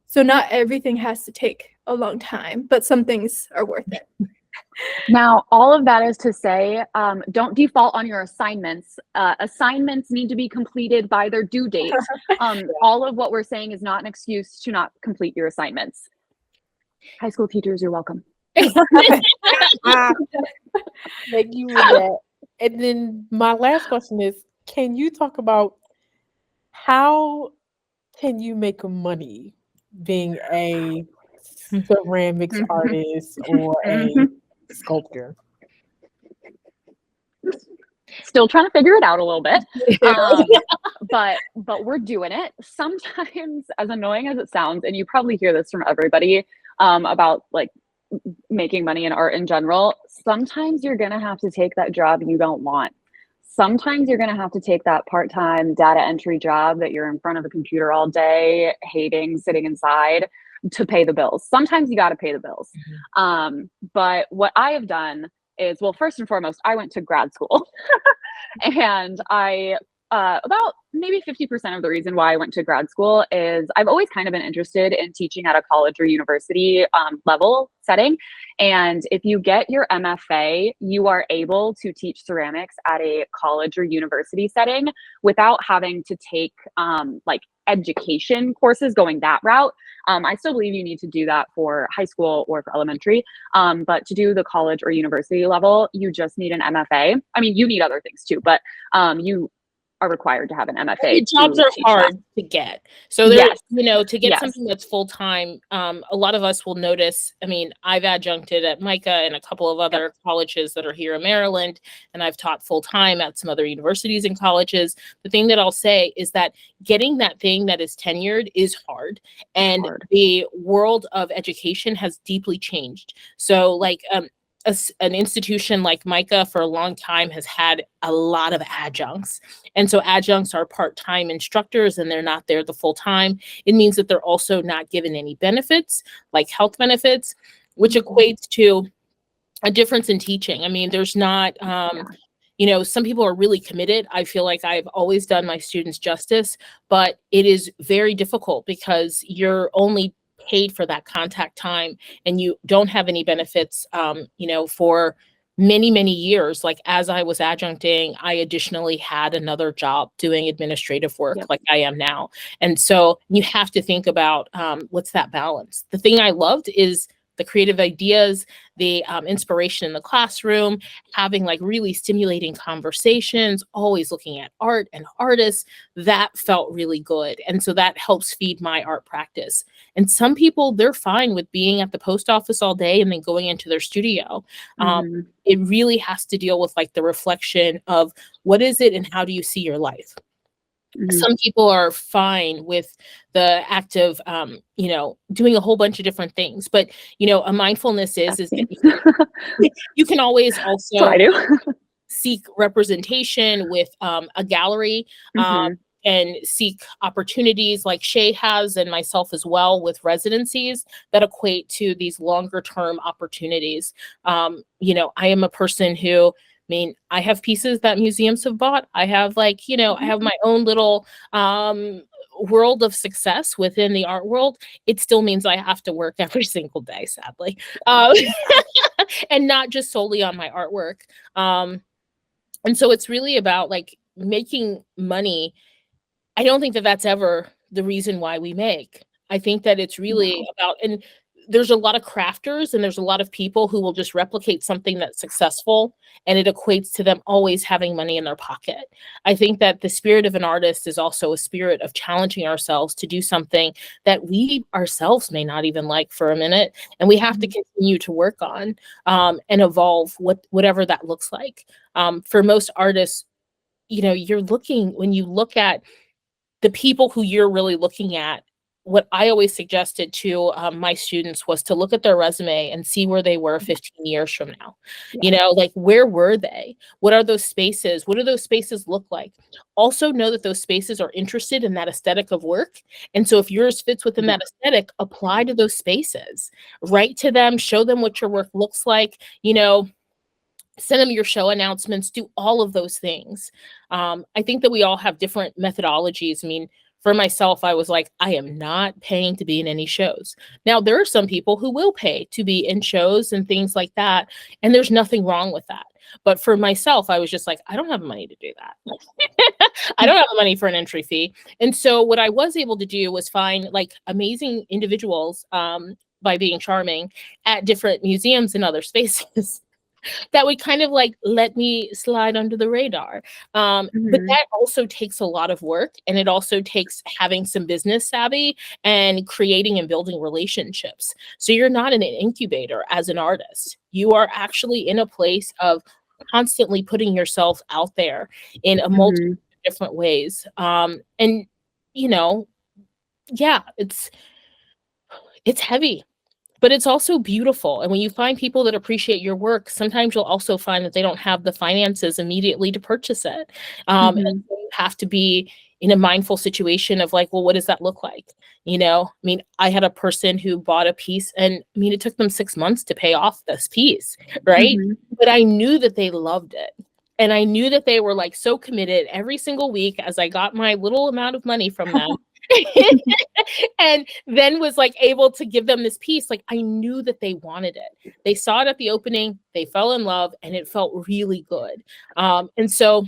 So not everything has to take a long time, but some things are worth it. Now, all of that is to say, don't default on your assignments. Assignments need to be completed by their due date. All of what we're saying is not an excuse to not complete your assignments. High school teachers, you're welcome. Thank you for that. And then my last question is, can you talk about how can you make money being a ceramics artist or a sculptor? Still trying to figure it out a little bit, but we're doing it. Sometimes, as annoying as it sounds, and you probably hear this from everybody about like making money in art in general, sometimes you're gonna have to take that job you don't want. Sometimes you're gonna have to take that part-time data entry job that you're in front of a computer all day, hating sitting inside, to pay the bills. Sometimes you got to pay the bills. But what I have done is, well, first and foremost, I went to grad school and I, about maybe 50% of the reason why I went to grad school is I've always kind of been interested in teaching at a college or university level setting. And if you get your MFA, you are able to teach ceramics at a college or university setting without having to take like education courses going that route. I still believe you need to do that for high school or for elementary. But to do the college or university level, you just need an MFA. I mean, you need other things too, but you are required to have an MFA. Jobs are hard to get. So there's, to get Yes. something that's full-time, a lot of us will notice, I mean, I've adjuncted at MICA and a couple of other colleges that are here in Maryland, and I've taught full-time at some other universities and colleges. The thing that I'll say is that getting that thing that is tenured is hard, and the world of education has deeply changed. So like, an institution like MICA for a long time has had a lot of adjuncts. And so adjuncts are part-time instructors and they're not there the full time. It means that they're also not given any benefits, like health benefits, which equates to a difference in teaching. I mean, there's not, some people are really committed. I feel like I've always done my students justice, but it is very difficult because you're only paid for that contact time and you don't have any benefits, for many, many years. Like as I was adjuncting, I additionally had another job doing administrative work like I am now. And so you have to think about what's that balance. The thing I loved is the creative ideas, the inspiration in the classroom, having like really stimulating conversations, always looking at art and artists, that felt really good. And so that helps feed my art practice. And some people, they're fine with being at the post office all day and then going into their studio. It really has to deal with like the reflection of what is it and how do you see your life? Some people are fine with the act of, doing a whole bunch of different things. But, a mindfulness is that you can always also seek representation with a gallery and seek opportunities like Shay has and myself as well with residencies that equate to these longer term opportunities. I am a person who, I have pieces that museums have bought. I have I have my own little world of success within the art world. It still means I have to work every single day, sadly, and not just solely on my artwork. And so it's really about like making money. I don't think that that's ever the reason why we make. I think that it's really about, and there's a lot of crafters and there's a lot of people who will just replicate something that's successful and it equates to them always having money in their pocket. I think that the spirit of an artist is also a spirit of challenging ourselves to do something that we ourselves may not even like for a minute. And we have to continue to work on and evolve whatever that looks like. For most artists, when you look at the people who you're really looking at, what I always suggested to my students was to look at their resume and see where they were 15 years from now. Where were they? What are those spaces? What do those spaces look like? Also know that those spaces are interested in that aesthetic of work. And so if yours fits within that aesthetic, apply to those spaces, write to them, show them what your work looks like, send them your show announcements, do all of those things. I think that we all have different methodologies. For myself, I was like, I am not paying to be in any shows. Now, there are some people who will pay to be in shows and things like that, and there's nothing wrong with that. But for myself, I was just like, I don't have money to do that. I don't have the money for an entry fee. And so what I was able to do was find like amazing individuals by being charming at different museums and other spaces that would kind of like let me slide under the radar. But that also takes a lot of work, and it also takes having some business savvy and creating and building relationships. So you're not in an incubator as an artist. You are actually in a place of constantly putting yourself out there in a multitude of different ways. It's heavy. But it's also beautiful. And when you find people that appreciate your work, sometimes you'll also find that they don't have the finances immediately to purchase it. And so you have to be in a mindful situation of like, well, what does that look like? I had a person who bought a piece and it took them 6 months to pay off this piece, right? But I knew that they loved it. And I knew that they were like so committed every single week as I got my little amount of money from them. And then was like able to give them this piece. Like I knew that they wanted it. They saw it at the opening, they fell in love, and it felt really good. And so,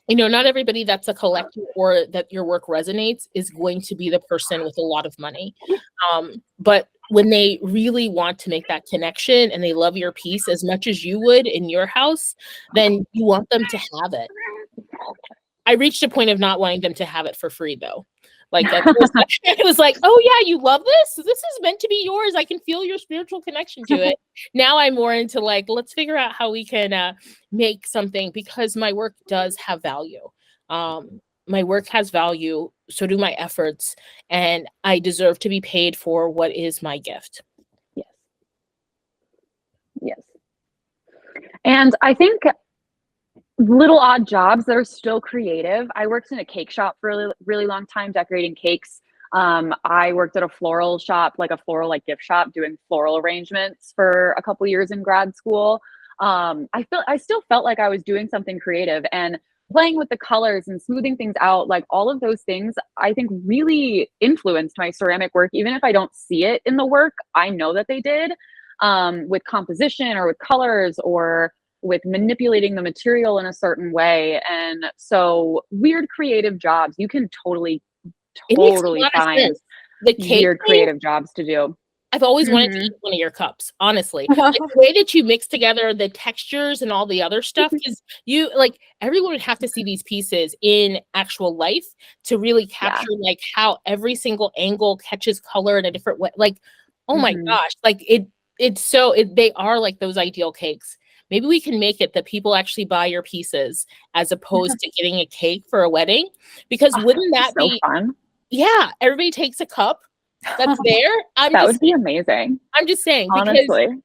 not everybody that's a collector or that your work resonates is going to be the person with a lot of money. But when they really want to make that connection and they love your piece as much as you would in your house, then you want them to have it. I reached a point of not wanting them to have it for free though. Like it was like, oh yeah, you love this? This is meant to be yours. I can feel your spiritual connection to it. Now I'm more into like, let's figure out how we can make something, because my work does have value. My work has value, so do my efforts, and I deserve to be paid for what is my gift. Yes. And I think little odd jobs that are still creative. I worked in a cake shop for a really, really long time, decorating cakes. I worked at a floral shop, like a floral gift shop, doing floral arrangements for a couple years in grad school. I still felt like I was doing something creative, and playing with the colors and smoothing things out, like all of those things, I think really influenced my ceramic work. Even if I don't see it in the work, I know that they did, with composition or with colors or with manipulating the material in a certain way. And so weird creative jobs, you can totally find the weird creative jobs to do. I've always wanted to Mhm. eat one of your cups, honestly. Like the way that you mix together the textures and all the other stuff, because you like everyone would have to see these pieces in actual life to really Yeah. capture like how every single angle catches color in a different way. Like, oh my Mhm. gosh, like they are like those ideal cakes. Maybe we can make it that people actually buy your pieces as opposed to getting a cake for a wedding, because Oh, wouldn't that'd that be so be, fun. yeah, everybody takes a cup that's there. That would be amazing, I'm just saying because honestly.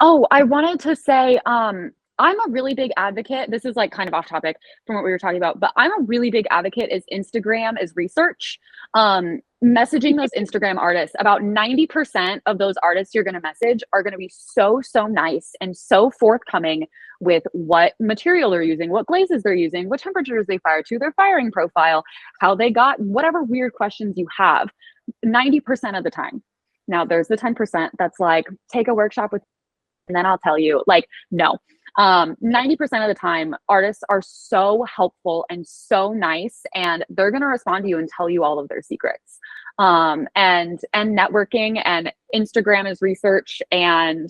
Oh, I wanted to say, I'm a really big advocate. This is like kind of off topic from what we were talking about, but I'm a really big advocate is Instagram is research. Messaging those Instagram artists, about 90% of those artists you're going to message are going to be so, so nice and so forthcoming with what material they're using, what glazes they're using, what temperatures they fire to, their firing profile, how they got whatever weird questions you have, 90% of the time. Now there's the 10% that's like, take a workshop with, and then I'll tell you, like, no. 90% of the time, artists are so helpful and so nice, and they're going to respond to you and tell you all of their secrets. And networking and Instagram is research, and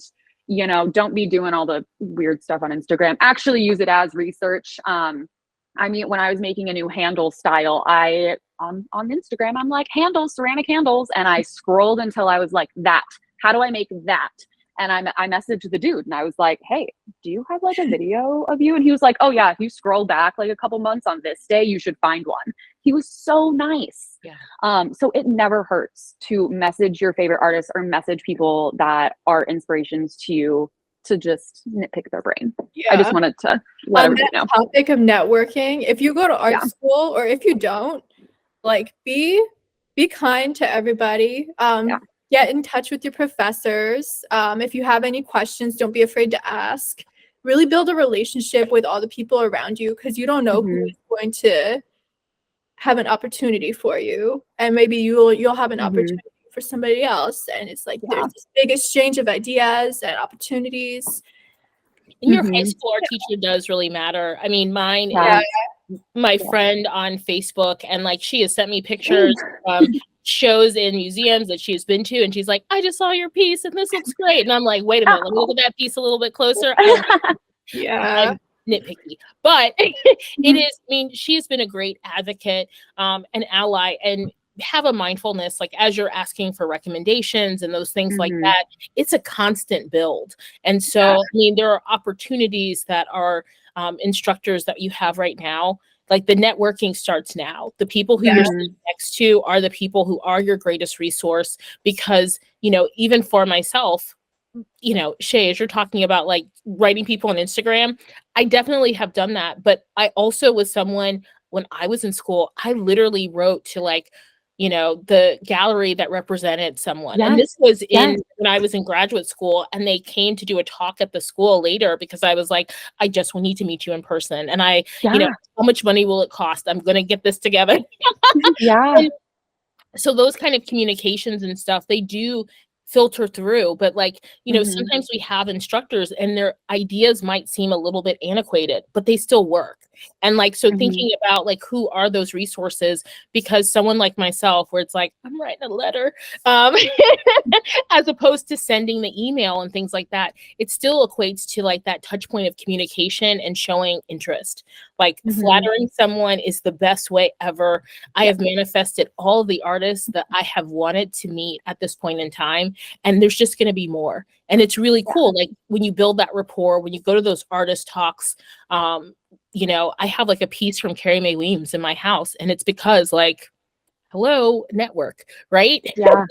don't be doing all the weird stuff on Instagram. Actually use it as research. I mean, when I was making a new handle style, on Instagram, I'm like, handles, ceramic handles. And I scrolled until I was like, that, how do I make that? And I messaged the dude and I was like, hey, do you have like a video of you? And he was like, oh yeah, if you scroll back like a couple months on this day, you should find one. He was so nice. Yeah. So it never hurts to message your favorite artists or message people that are inspirations to you, to just nitpick their brain. I just wanted to let everybody know. Topic of networking, if you go to art Yeah. school or if you don't, like be kind to everybody. Yeah. Get in touch with your professors. If you have any questions, don't be afraid to ask. Really build a relationship with all the people around you, because you don't know who is going to have an opportunity for you, and maybe you'll have an opportunity for somebody else, and it's like there's this big exchange of ideas and opportunities. In your high school, our teacher does really matter. I mean, mine is my friend on Facebook, and like she has sent me pictures from shows in museums that she's been to, and she's like, I just saw your piece and this looks great. And I'm like, wait a minute, let me look at that piece a little bit closer. I'm nitpicky, but it is, I mean, she's been a great advocate, an ally, and have a mindfulness, like as you're asking for recommendations and those things like that, it's a constant build. And so, I mean, there are opportunities that are instructors that you have right now. Like the networking starts now. The people who you're sitting next to are the people who are your greatest resource, because, even for myself, Shay, as you're talking about like writing people on Instagram, I definitely have done that. But I also was someone, when I was in school, I literally wrote to like, the gallery that represented someone. And this was when I was in graduate school, and they came to do a talk at the school later because I was like, I just need to meet you in person. And how much money will it cost? I'm going to get this together. And so those kind of communications and stuff, they do filter through, but like, sometimes we have instructors and their ideas might seem a little bit antiquated, but they still work. And like, so thinking about like, who are those resources, because someone like myself, where it's like, I'm writing a letter, as opposed to sending the email and things like that, it still equates to like that touch point of communication and showing interest. Like flattering someone is the best way ever. I have manifested all of the artists that I have wanted to meet at this point in time, and there's just going to be more. And it's really cool. Like when you build that rapport, when you go to those artist talks, I have like a piece from Carrie Mae Weems in my house, and it's because like, hello, network, right? Yeah.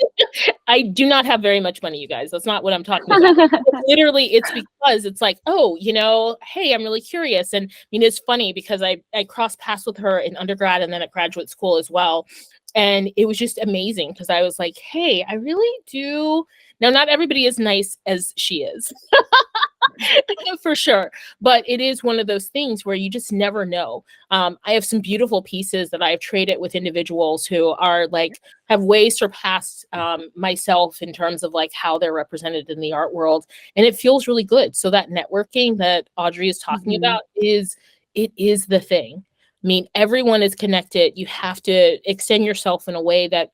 I do not have very much money, you guys. That's not what I'm talking about. Literally, it's because it's like, oh, hey, I'm really curious. And I mean, it's funny because I crossed paths with her in undergrad and then at graduate school as well. And it was just amazing because I was like, hey, I really do. Now, not everybody is nice as she is. For sure. But it is one of those things where you just never know. I have some beautiful pieces that I've traded with individuals who are like, have way surpassed myself in terms of like how they're represented in the art world. And it feels really good. So that networking that Audrey is talking about is the thing. I mean, everyone is connected. You have to extend yourself in a way that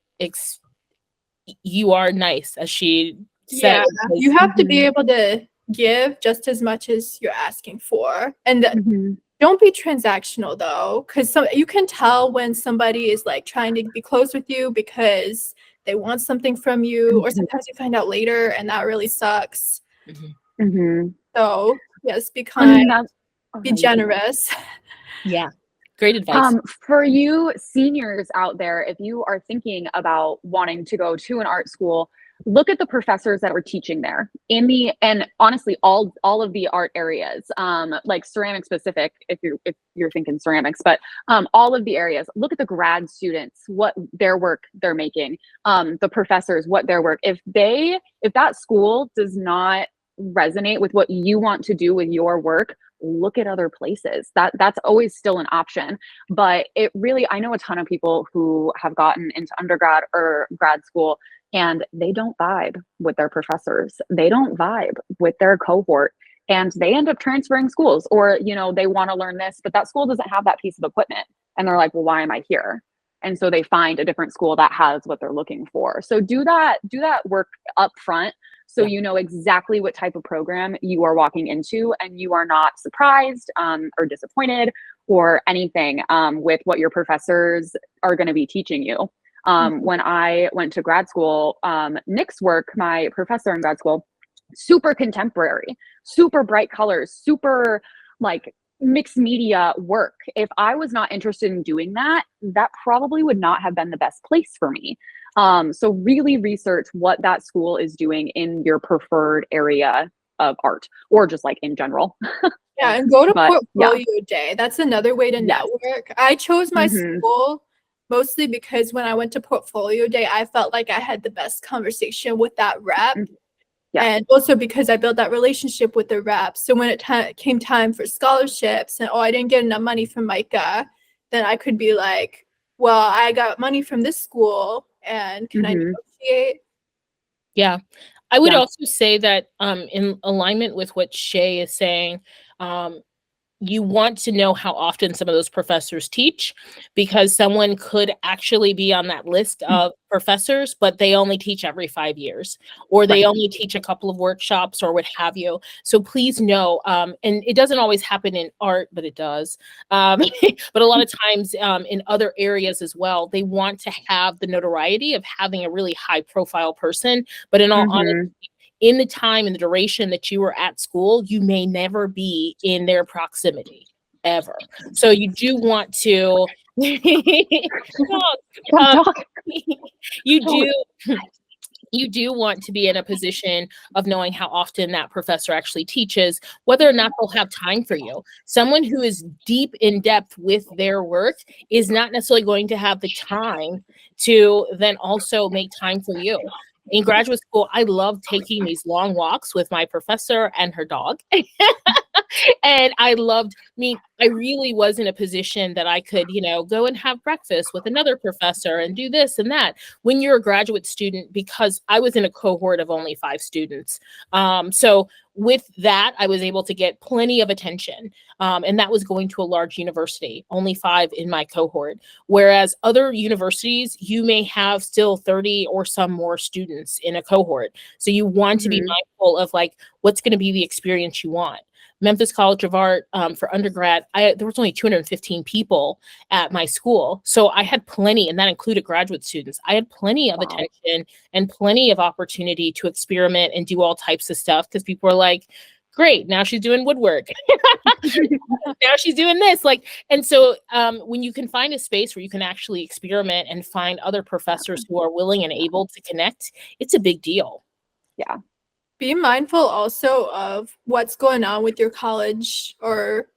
you are nice, as she said. Yeah, you have to be able to give just as much as you're asking for. And Mhm. don't be transactional though, because you can tell when somebody is like trying to be close with you because they want something from you, or Mhm. sometimes you find out later and that really sucks. Mhm. Mhm. So yes, be I kind, mean, that's be generous. Yeah, great advice. For you seniors out there, if you are thinking about wanting to go to an art school, look at the professors that are teaching there and honestly, all of the art areas, like ceramic specific, if you're thinking ceramics, but all of the areas. Look at the grad students, what their work they're making, the professors, what their work. If that school does not resonate with what you want to do with your work, look at other places. That's always still an option. But it really, I know a ton of people who have gotten into undergrad or grad school and they don't vibe with their professors. They don't vibe with their cohort, and they end up transferring schools, or, they want to learn this, but that school doesn't have that piece of equipment. And they're like, well, why am I here? And so they find a different school that has what they're looking for. So do that work up front, so you know exactly what type of program you are walking into, and you are not surprised or disappointed or anything with what your professors are going to be teaching you. When I went to grad school, Nick's work, my professor in grad school, super contemporary, super bright colors, super like mixed media work. If I was not interested in doing that, that probably would not have been the best place for me. So really research what that school is doing in your preferred area of art, or just like in general. Yeah, and go to But yeah, portfolio day. That's another way to yes. network. I chose my Mhm. school mostly because when I went to portfolio day, I felt like I had the best conversation with that rep. Yeah. And also because I built that relationship with the rep. So when it came time for scholarships and, I didn't get enough money from Micah, then I could be like, well, I got money from this school and can I Mhm. negotiate? Yeah. I would Yeah. also say that in alignment with what Shay is saying, um, you want to know how often some of those professors teach, because someone could actually be on that list of professors, but they only teach every 5 years, or they Right. only teach a couple of workshops or what have you. So please know, and it doesn't always happen in art, but it does. But a lot of times in other areas as well, they want to have the notoriety of having a really high profile person. But in all honesty, Mhm. in the time and the duration that you were at school, you may never be in their proximity ever. So you do want to, Come um, talk. you do, you do want to be in a position of knowing how often that professor actually teaches, whether or not they'll have time for you. Someone who is deep in depth with their work is not necessarily going to have the time to then also make time for you. In graduate school, I loved taking these long walks with my professor and her dog. And I really was in a position that I could, go and have breakfast with another professor and do this and that when you're a graduate student, because I was in a cohort of only 5 students. So with that, I was able to get plenty of attention. And that was going to a large university, only 5 in my cohort. Whereas other universities, you may have still 30 or some more students in a cohort. So you want to be Mhm. mindful of like, what's going to be the experience you want. Memphis College of Art, for undergrad, there was only 215 people at my school. So I had plenty, and that included graduate students. I had plenty of Wow. attention and plenty of opportunity to experiment and do all types of stuff, because people were like, great, now she's doing woodwork. Now she's doing this. And so when you can find a space where you can actually experiment and find other professors who are willing and able to connect, it's a big deal. Yeah. Be mindful also of what's going on with your college or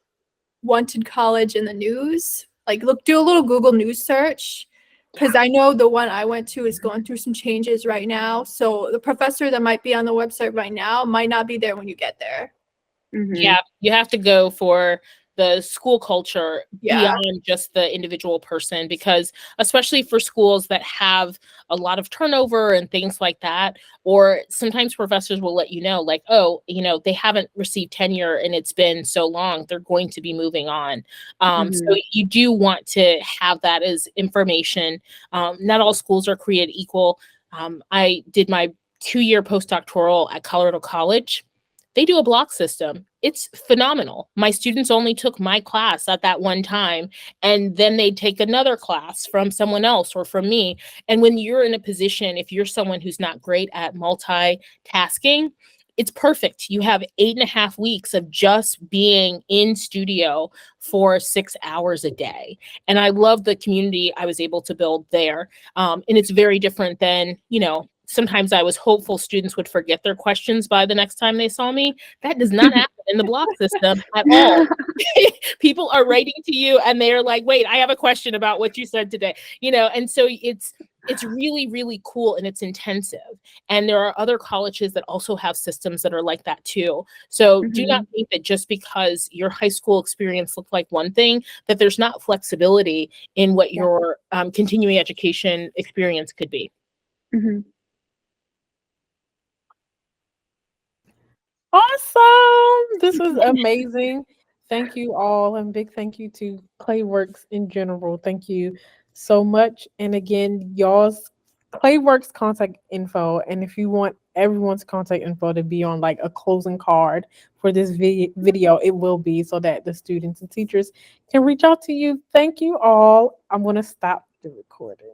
wanted college in the news. Like do a little Google News search, because I know the one I went to is going through some changes right now. So the professor that might be on the website right now might not be there when you get there. Mhm. Yeah, you have to go for the school culture Yeah. beyond just the individual person, because especially for schools that have a lot of turnover and things like that, or sometimes professors will let you know, like, oh, they haven't received tenure and it's been so long, they're going to be moving on. So Mhm. you do want to have that as information. Not all schools are created equal. I did my 2-year postdoctoral at Colorado College. They do a block system. It's phenomenal. My students only took my class at that one time, and then they take another class from someone else or from me. And when you're in a position, if you're someone who's not great at multitasking, it's perfect. You have 8.5 weeks of just being in studio for 6 hours a day. And I love the community I was able to build there. And it's very different than, sometimes I was hopeful students would forget their questions by the next time they saw me. That does not happen in the block system at all. People are writing to you and they're like, wait, I have a question about what you said today, and so it's really, really cool, and it's intensive. And there are other colleges that also have systems that are like that too. So do not think that just because your high school experience looked like one thing, that there's not flexibility in what your continuing education experience could be. Awesome. This was amazing. Thank you all, and big thank you to Clayworks in general. Thank you so much. And again, y'all's Clayworks contact info. And if you want everyone's contact info to be on like a closing card for this video, it will be, so that the students and teachers can reach out to you. Thank you all. I'm going to stop the recording.